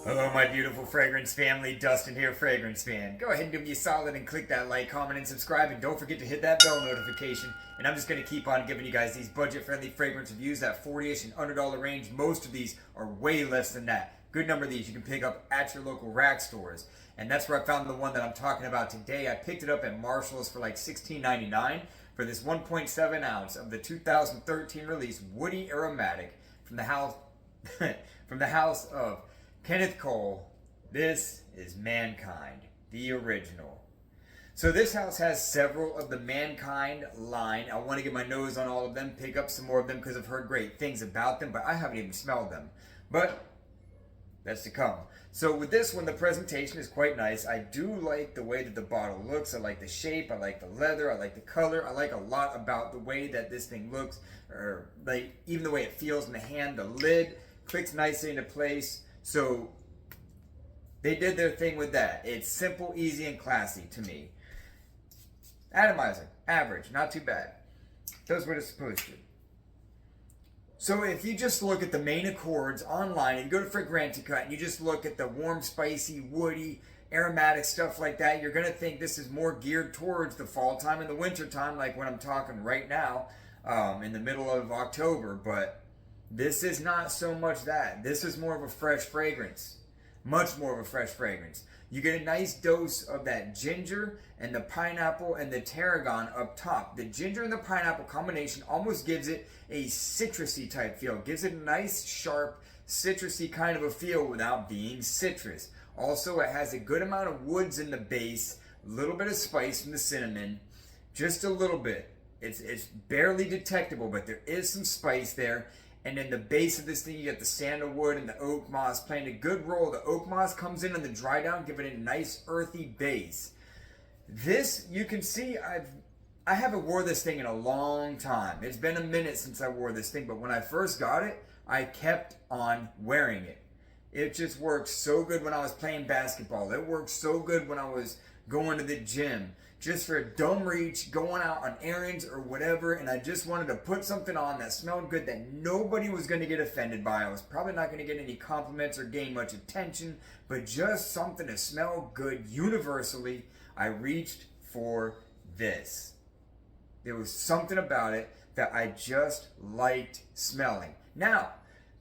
Hello, my beautiful fragrance family. Dustin here, Fragrance Fan. Go ahead and do me a solid and click that like, comment, and subscribe. And don't forget to hit that bell notification. And I'm just going to keep on giving you guys these budget-friendly fragrance reviews, that 40-ish and $100 range. Most of these are way less than that. Good number of these you can pick up at your local rack stores. And that's where I found the one that I'm talking about today. I picked it up at Marshall's for like $16.99 for this 1.7 ounce of the 2013 release Woody Aromatic from the house from the house of Kenneth Cole. This is Mankind, the original. So this house has several of the Mankind line. I want to get my nose on all of them, pick up some more of them because I've heard great things about them, but I haven't even smelled them. But that's to come. So with this one, the presentation is quite nice. I do like the way that the bottle looks. I like the shape. I like the leather. I like the color. I like a lot about the way that this thing looks, or like even the way it feels in the hand. The lid clicks nicely into place. So they did their thing with that. It's simple, easy, and classy to me. Atomizer, average, not too bad. Does what it's supposed to. So if you just look at the main accords online and go to Fragrantica and you just look at the warm, spicy, woody, aromatic stuff like that, you're going to think this is more geared towards the fall time and the winter time, like when I'm talking right now, in the middle of October. But this is not so much that. This is more of a fresh fragrance. Much more of a fresh fragrance. You get a nice dose of that ginger and the pineapple and the tarragon up top. The ginger and the pineapple combination almost gives it a citrusy type feel. Gives it a nice, sharp, citrusy kind of a feel without being citrus. Also, it has a good amount of woods in the base, a little bit of spice from the cinnamon, just a little bit. It's barely detectable, but there is some spice there. And in the base of this thing, you got the sandalwood and the oak moss playing a good role. The oak moss comes in on the dry down, giving it a nice earthy base. This, you can see, I haven't wore this thing in a long time. It's been a minute since I wore this thing, but when I first got it, I kept on wearing it. It just worked so good when I was playing basketball. It worked so good when I was going to the gym. Just for a dumb reach, going out on errands or whatever, and I just wanted to put something on that smelled good that nobody was going to get offended by. I was probably not going to get any compliments or gain much attention, but just something to smell good universally. I reached for this. There was something about it that I just liked smelling. Now,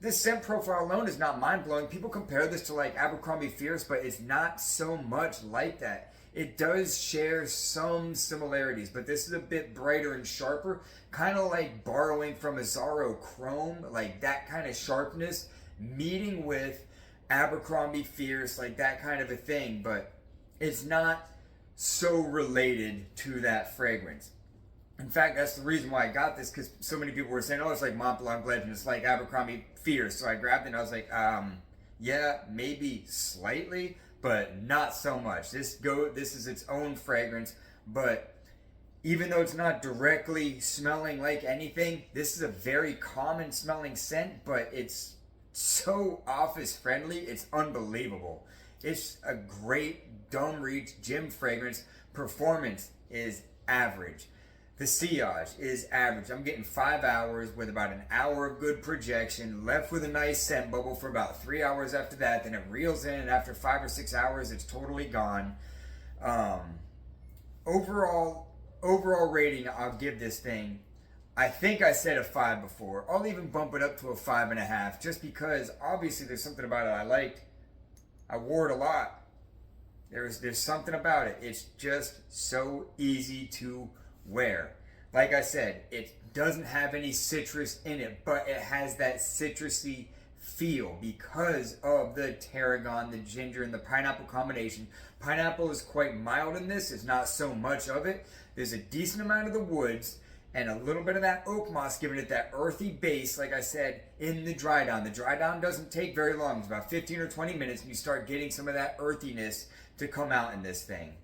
this scent profile alone is not mind-blowing. People compare this to like Abercrombie Fierce, but it's not so much like that. It does share some similarities, but this is a bit brighter and sharper, kind of like borrowing from a Zorro Chrome, like that kind of sharpness, meeting with Abercrombie Fierce, like that kind of a thing, but it's not so related to that fragrance. In fact, that's the reason why I got this, because so many people were saying, oh, it's like Mont Blanc Legend, it's like Abercrombie Fierce, so I grabbed it and I was like, yeah, maybe slightly, but not so much. This is its own fragrance, but even though it's not directly smelling like anything, this is a very common smelling scent, but it's so office friendly, it's unbelievable. It's a great dumb reach gym fragrance. Performance is average. The sillage is average. I'm getting 5 hours with about an hour of good projection, left with a nice scent bubble for about 3 hours after that. Then it reels in, and after 5 or 6 hours, it's totally gone. Overall rating, I'll give this thing, I think I said a 5 before. I'll even bump it up to a 5.5, just because obviously there's something about it I liked. I wore it a lot. There's something about it. It's just so easy to wear. Like I said, it doesn't have any citrus in it, but it has that citrusy feel because of the tarragon, the ginger, and the pineapple combination. Pineapple is quite mild in this. It's not so much of it. There's a decent amount of the woods and a little bit of that oak moss, giving it that earthy base, like I said, in the dry down. The dry down doesn't take very long. It's about 15 or 20 minutes, and you start getting some of that earthiness to come out in this thing.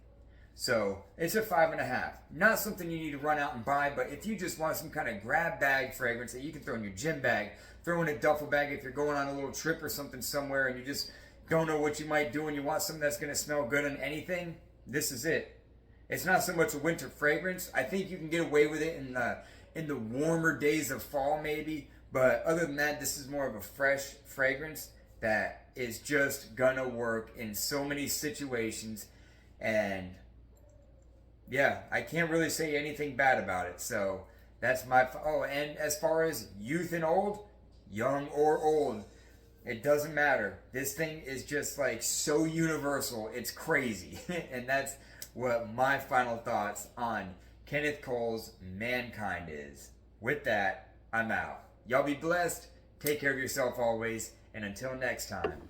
So it's a 5.5. Not something you need to run out and buy, but if you just want some kind of grab bag fragrance that you can throw in your gym bag, throw in a duffel bag if you're going on a little trip or something somewhere and you just don't know what you might do and you want something that's going to smell good on anything, this is it. It's not so much a winter fragrance. I think you can get away with it in the warmer days of fall maybe, but other than that, this is more of a fresh fragrance that is just gonna work in so many situations. And yeah, I can't really say anything bad about it. So that's my. Oh, and as far as youth and old, young or old, it doesn't matter. This thing is just like so universal. It's crazy. And that's what my final thoughts on Kenneth Cole's Mankind is. With that, I'm out. Y'all be blessed. Take care of yourself always. And until next time.